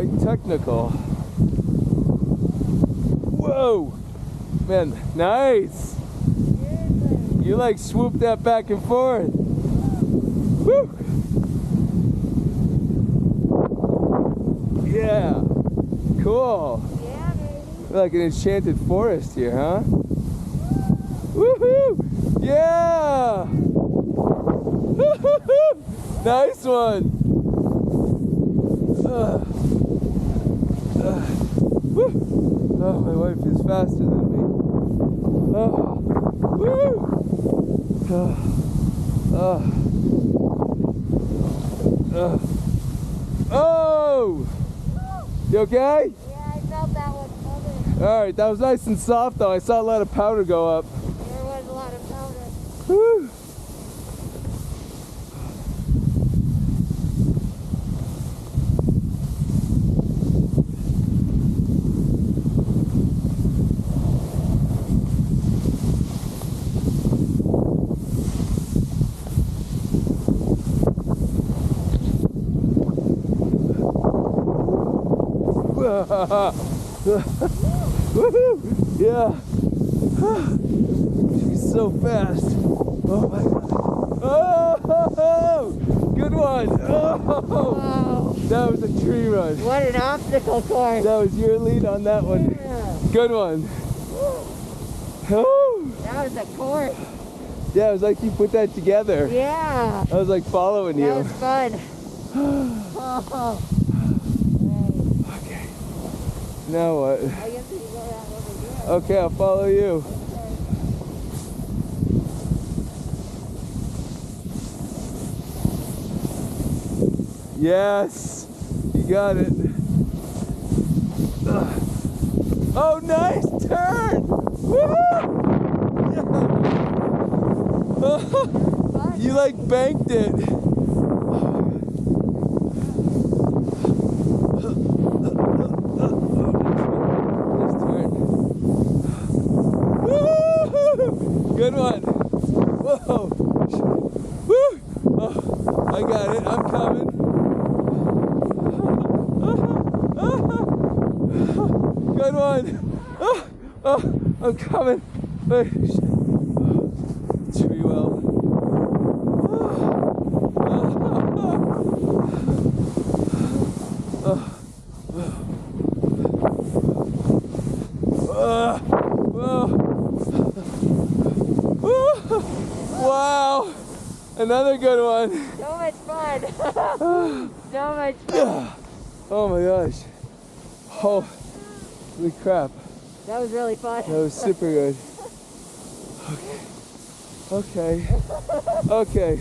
quite technical. Whoa! Man, nice! You like swoop that back and forth. Woo! Yeah! Cool! Yeah, baby. Like an enchanted forest here, huh? Woohoo! Yeah! Nice one! Woo! Oh, my wife is faster than me. Oh, woo! Oh! You okay? Yeah, I felt that one coming. Alright, that was nice and soft though. I saw a lot of powder go up. There was a lot of powder. Woo! Woohoo! Yeah. She's so fast. Oh my god. Oh! Good one. Oh! Wow. That was a tree run. What an obstacle course. That was your lead on that one. Yeah. Good one. Oh! That was a course. Yeah, it was like you put that together. Yeah. I was like following you. That was fun. Oh. Okay. Now what? I guess we can go around over here. Okay, I'll follow you. Yes, you got it. Oh, nice turn! Woo! Yeah. You like banked it. Nice turn. Woo! Good one. Whoa! Woo! Oh, I got it. I'm coming. Good one. Oh, I'm coming. Wait, tree well. Wow. Another good one. So much fun. So much fun. Oh my gosh. Holy crap. That was really fun. That was super good. Okay. Okay. Okay.